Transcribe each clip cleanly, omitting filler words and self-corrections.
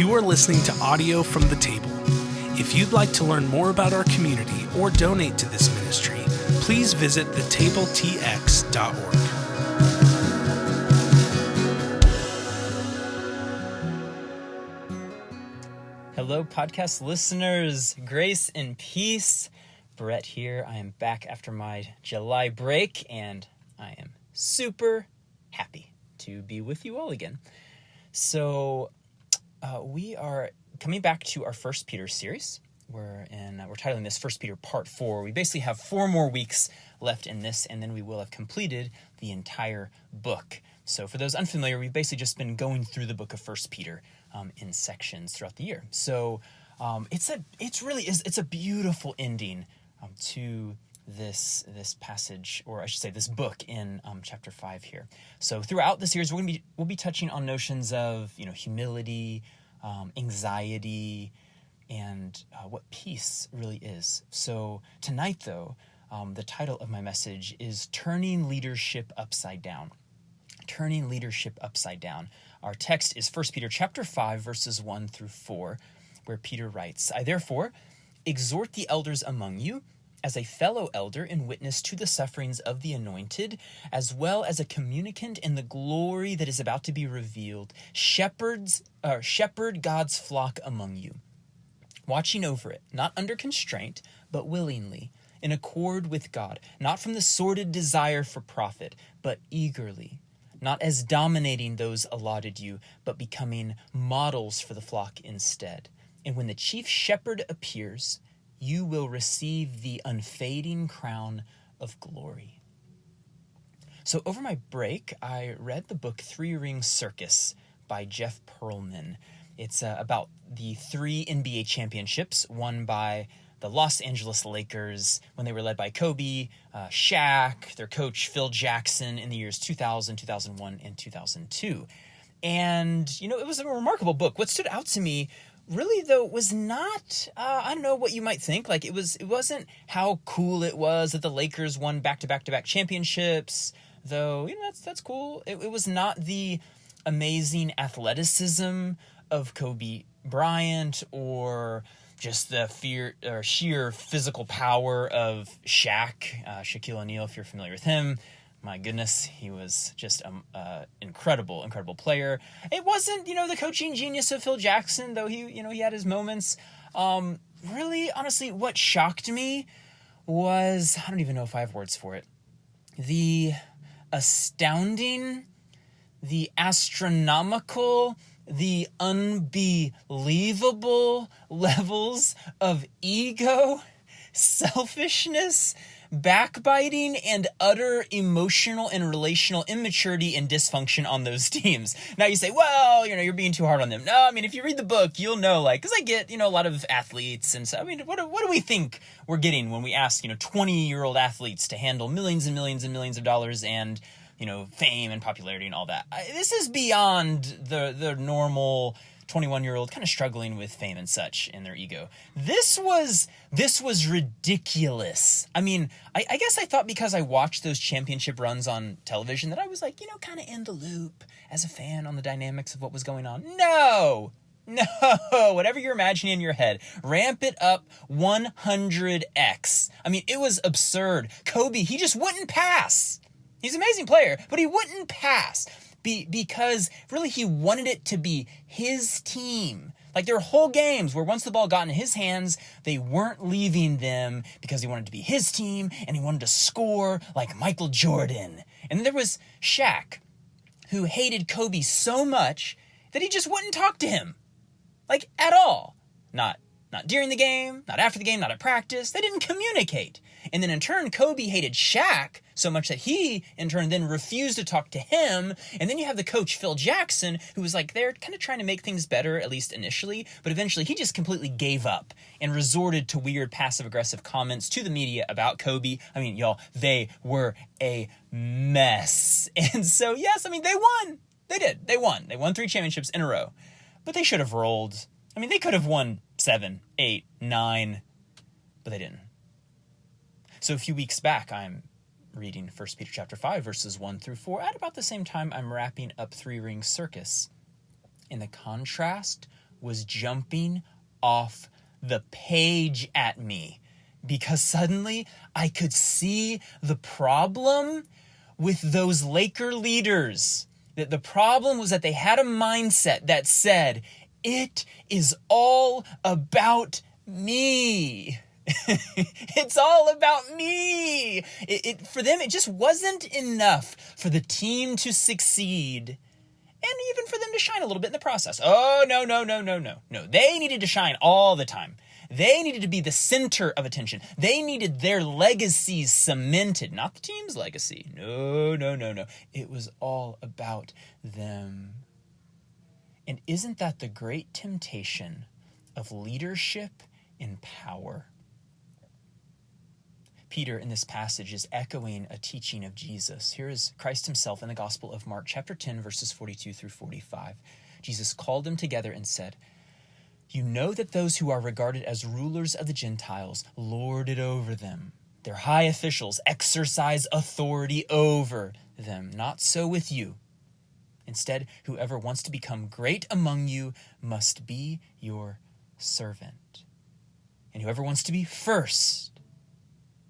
You are listening to audio from The Table. If you'd like to learn more about our community or donate to this ministry, please visit thetabletx.org. Hello, podcast listeners. Grace and peace. Brett here. I am back after my July break, and I am super happy to be with you all again. So, we are coming back to our First Peter series. We're titling this First Peter Part 4. We basically have 4 more weeks left in this, and then we will have completed the entire book. So for those unfamiliar, we've basically just been going through the book of First Peter in sections throughout the year. So it's a beautiful ending to this passage, or I should say this book in chapter 5 here. So throughout the series, we'll be touching on notions of humility, anxiety, and what peace really is. So tonight, though, the title of my message is Turning Leadership Upside Down. Turning Leadership Upside Down. Our text is 1 Peter chapter 5, verses 1 through 4, where Peter writes, I therefore exhort the elders among you, as a fellow elder and witness to the sufferings of the anointed, as well as a communicant in the glory that is about to be revealed, shepherd God's flock among you, watching over it, not under constraint, but willingly, in accord with God, not from the sordid desire for profit, but eagerly, not as dominating those allotted you, but becoming models for the flock instead. And when the chief shepherd appears, you will receive the unfading crown of glory. So over my break, I read the book Three Ring Circus by Jeff Pearlman. It's about the 3 NBA championships won by the Los Angeles Lakers when they were led by Kobe, Shaq, their coach Phil Jackson in the years 2000, 2001, and 2002. And, it was a remarkable book. What stood out to me really, though, was not, I don't know what you might think. Like, it wasn't how cool it was that the Lakers won back-to-back-to-back championships, though, that's cool. It was not the amazing athleticism of Kobe Bryant or just the sheer physical power of Shaq, Shaquille O'Neal, if you're familiar with him. My goodness, he was just an incredible player. It wasn't, the coaching genius of Phil Jackson, though he had his moments. Really, honestly, what shocked me was, I don't even know if I have words for it, the astounding, the astronomical, the unbelievable levels of ego, selfishness, backbiting, and utter emotional and relational immaturity and dysfunction on those teams. Now you say, well, you're being too hard on them. No, if you read the book, you'll know, because I get, a lot of athletes, and so, what do we think we're getting when we ask, 20-year-old athletes to handle millions and millions and millions of dollars and, fame and popularity and all that? This is beyond the normal 21-year-old kind of struggling with fame and such and their ego. This was ridiculous. I guess I thought because I watched those championship runs on television that I was kind of in the loop as a fan on the dynamics of what was going on. No, whatever you're imagining in your head, ramp it up 100x. It was absurd. Kobe, he just wouldn't pass. He's an amazing player, but he wouldn't pass. Because really he wanted it to be his team. Like, there were whole games where once the ball got in his hands, they weren't leaving them because he wanted to be his team and he wanted to score like Michael Jordan. And then there was Shaq, who hated Kobe so much that he just wouldn't talk to him. Like, at all. Not during the game, not after the game, not at practice. They didn't communicate. And then in turn, Kobe hated Shaq so much that he, in turn, then refused to talk to him. And then you have the coach, Phil Jackson, who was they're kind of trying to make things better, at least initially. But eventually, he just completely gave up and resorted to weird passive-aggressive comments to the media about Kobe. Y'all, they were a mess. And so, yes, they won. They did. They won. They won 3 championships in a row. But they should have rolled. They could have won 7, 8, 9, but they didn't. So a few weeks back, I'm reading 1 Peter chapter 5, verses 1 through 4. At about the same time, I'm wrapping up Three Ring Circus. And the contrast was jumping off the page at me because suddenly I could see the problem with those Laker leaders. That the problem was that they had a mindset that said, it is all about me. It's all about me. For them, it just wasn't enough for the team to succeed and even for them to shine a little bit in the process. Oh, no. They needed to shine all the time. They needed to be the center of attention. They needed their legacies cemented, not the team's legacy. No. It was all about them. And isn't that the great temptation of leadership in power? Peter in this passage is echoing a teaching of Jesus. Here is Christ himself in the Gospel of Mark, chapter 10, verses 42 through 45. Jesus called them together and said, "You know that those who are regarded as rulers of the Gentiles lord it over them. Their high officials exercise authority over them. Not so with you. Instead, whoever wants to become great among you must be your servant. And whoever wants to be first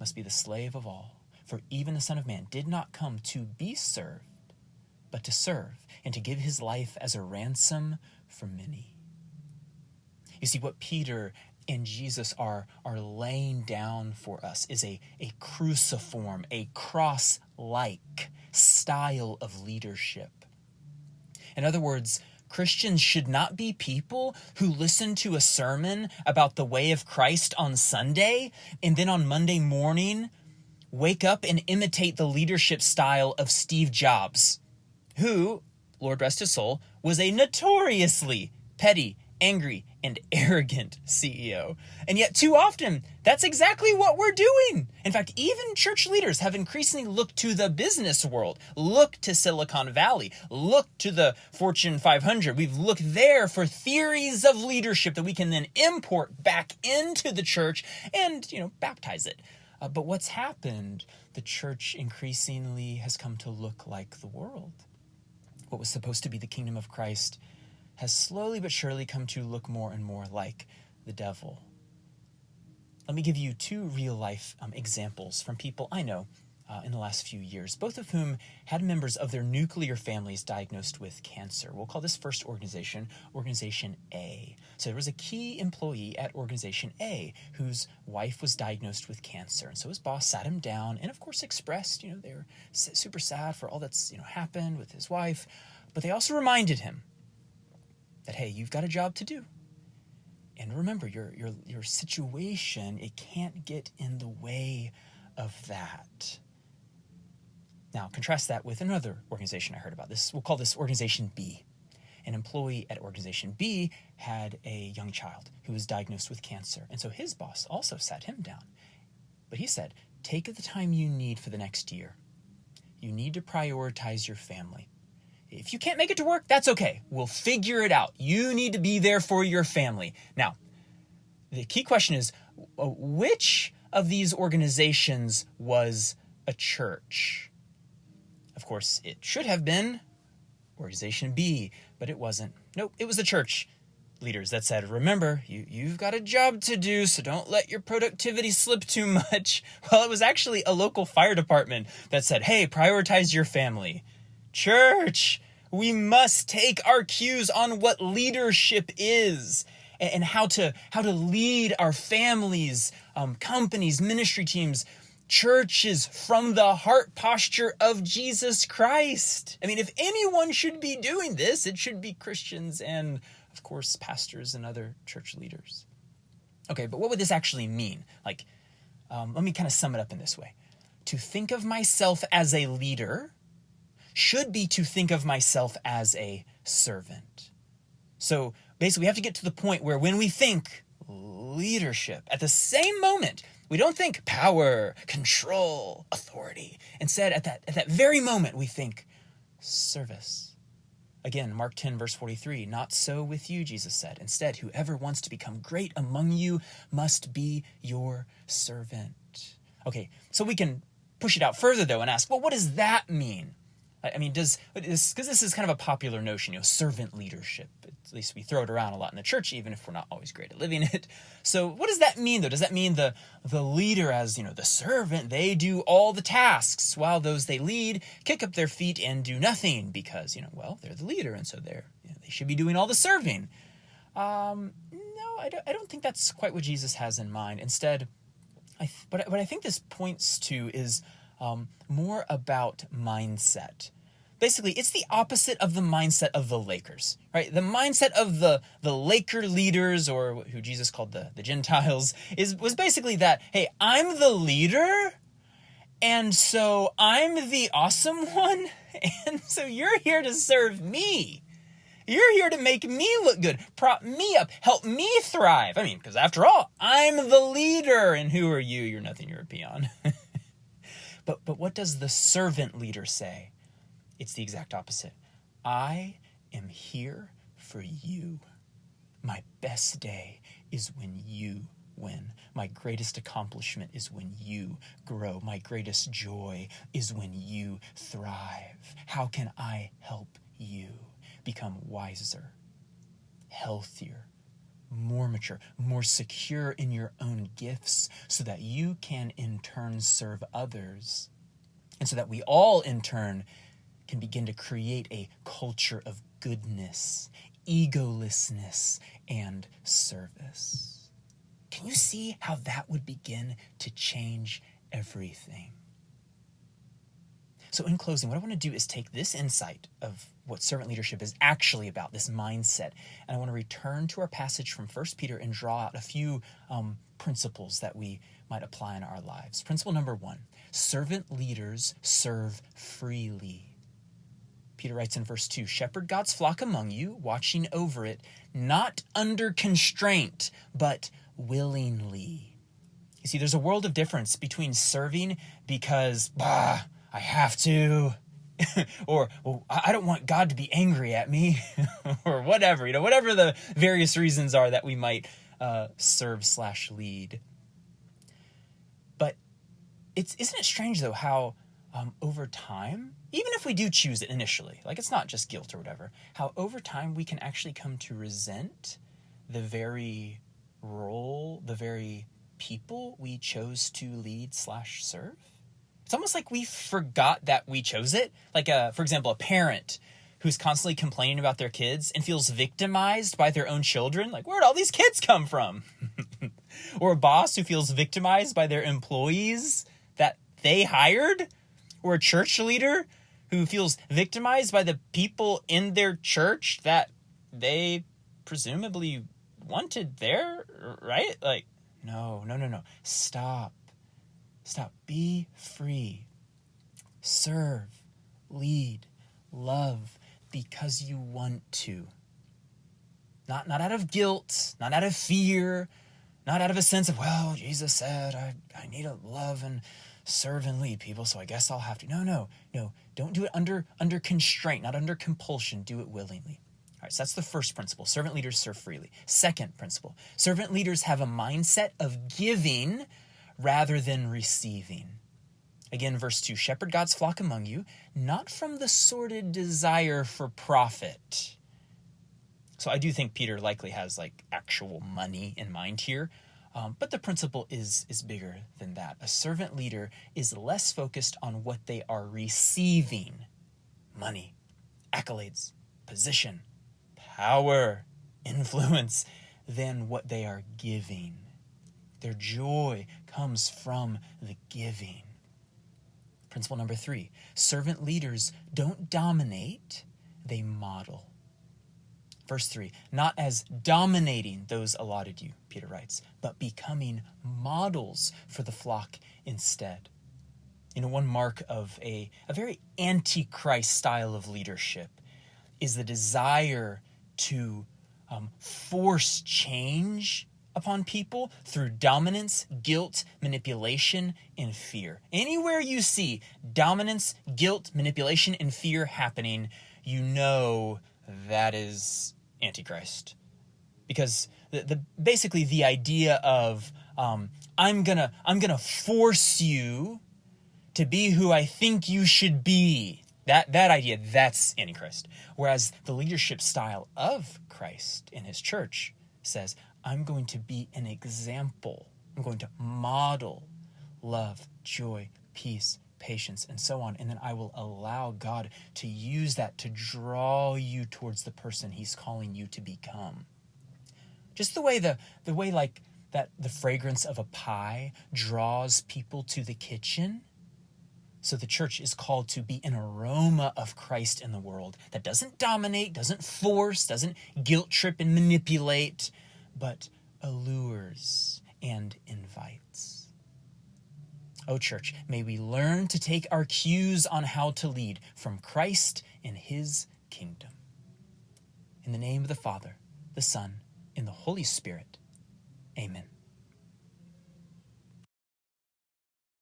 must be the slave of all. For even the Son of Man did not come to be served, but to serve and to give his life as a ransom for many." You see, what Peter and Jesus are laying down for us is a cruciform, a cross-like style of leadership. In other words, Christians should not be people who listen to a sermon about the way of Christ on Sunday and then on Monday morning wake up and imitate the leadership style of Steve Jobs, who, Lord rest his soul, was a notoriously petty, angry, and arrogant CEO. And yet too often, that's exactly what we're doing. In fact, even church leaders have increasingly looked to the business world, looked to Silicon Valley, looked to the Fortune 500. We've looked there for theories of leadership that we can then import back into the church and, baptize it. But what's happened? The church increasingly has come to look like the world. What was supposed to be the kingdom of Christ has slowly but surely come to look more and more like the devil. Let me give you two real-life examples from people I know in the last few years, both of whom had members of their nuclear families diagnosed with cancer. We'll call this first organization Organization A. So there was a key employee at Organization A whose wife was diagnosed with cancer. And so his boss sat him down and, of course, expressed, they were super sad for all that's, happened with his wife. But they also reminded him that, hey, you've got a job to do. And remember, your situation, it can't get in the way of that. Now, contrast that with another organization I heard about. We'll call this Organization B. An employee at Organization B had a young child who was diagnosed with cancer. And so his boss also sat him down. But he said, take the time you need for the next year. You need to prioritize your family. If you can't make it to work, that's okay. We'll figure it out. You need to be there for your family. Now, the key question is, which of these organizations was a church? Of course, it should have been Organization B, but it wasn't. Nope, it was the church leaders that said, remember, you've got a job to do, so don't let your productivity slip too much. Well, it was actually a local fire department that said, hey, prioritize your family. Church, we must take our cues on what leadership is and how to lead our families, companies, ministry teams, churches from the heart posture of Jesus Christ. I mean, if anyone should be doing this, it should be Christians and, of course, pastors and other church leaders. Okay, but what would this actually mean? Let me kind of sum it up in this way. To think of myself as a leader should be to think of myself as a servant. So basically, we have to get to the point where when we think leadership, at the same moment, we don't think power, control, authority. Instead, at that very moment, we think service. Again, Mark 10, verse 43, not so with you, Jesus said. Instead, whoever wants to become great among you must be your servant. Okay, so we can push it out further, though, and ask, well, what does that mean? I mean, because this is kind of a popular notion, servant leadership. At least we throw it around a lot in the church, even if we're not always great at living it. So what does that mean, though? Does that mean the leader, as the servant, they do all the tasks, while those they lead kick up their feet and do nothing because they're the leader, and so they should be doing all the serving? No, I don't think that's quite what Jesus has in mind. Instead, what I think this points to is more about mindset. Basically, it's the opposite of the mindset of the Lakers, right? The mindset of the Laker leaders, or who Jesus called the Gentiles, was basically that, hey, I'm the leader, and so I'm the awesome one, and so you're here to serve me. You're here to make me look good, prop me up, help me thrive. I mean, because after all, I'm the leader, and who are you? You're nothing, you're a peon. But what does the servant leader say? It's the exact opposite. I am here for you. My best day is when you win. My greatest accomplishment is when you grow. My greatest joy is when you thrive. How can I help you become wiser, healthier, more mature, more secure in your own gifts, so that you can in turn serve others, and so that we all in turn can begin to create a culture of goodness, egolessness, and service. Can you see how that would begin to change everything? So in closing, what I want to do is take this insight of what servant leadership is actually about, this mindset, and I want to return to our passage from 1 Peter and draw out a few principles that we might apply in our lives. Principle number 1, servant leaders serve freely. Peter writes in verse 2, shepherd God's flock among you, watching over it, not under constraint, but willingly. You see, there's a world of difference between serving because, I have to, or I don't want God to be angry at me, or whatever, whatever the various reasons are that we might serve/lead. But isn't it strange, though, how over time, even if we do choose it initially, like it's not just guilt or whatever, how over time we can actually come to resent the very role, the very people we chose to lead/serve? It's almost like we forgot that we chose it. Like, for example, a parent who's constantly complaining about their kids and feels victimized by their own children. Like, where'd all these kids come from? Or a boss who feels victimized by their employees that they hired. Or a church leader who feels victimized by the people in their church that they presumably wanted there, right? Like, no. Stop. Be free. Serve, lead, love because you want to. Not out of guilt, not out of fear, not out of a sense of, well, Jesus said I need to love and serve and lead people, so I guess I'll have to. No. Don't do it under constraint, not under compulsion. Do it willingly. All right, so that's the first principle. Servant leaders serve freely. Second principle, servant leaders have a mindset of giving rather than receiving. Again, verse 2, shepherd God's flock among you, not from the sordid desire for profit. So I do think Peter likely has like actual money in mind here, but the principle is bigger than that. A servant leader is less focused on what they are receiving, money, accolades, position, power, influence, than what they are giving. Their joy comes from the giving. Principle number 3, servant leaders don't dominate, they model. Verse 3, not as dominating those allotted you, Peter writes, but becoming models for the flock instead. One mark of a very antichrist style of leadership is the desire to force change upon people through dominance, guilt, manipulation, and fear. Anywhere you see dominance, guilt, manipulation, and fear happening, you know that is Antichrist. Because basically the idea of I'm gonna force you to be who I think you should be. That idea, that's Antichrist. Whereas the leadership style of Christ in his church says, I'm going to be an example. I'm going to model love, joy, peace, patience, and so on. And then I will allow God to use that to draw you towards the person he's calling you to become. Just the way like that the fragrance of a pie draws people to the kitchen. So the church is called to be an aroma of Christ in the world that doesn't dominate, doesn't force, doesn't guilt trip and manipulate, but allures and invites. Oh, church, may we learn to take our cues on how to lead from Christ in his kingdom. In the name of the Father, the Son, and the Holy Spirit, amen.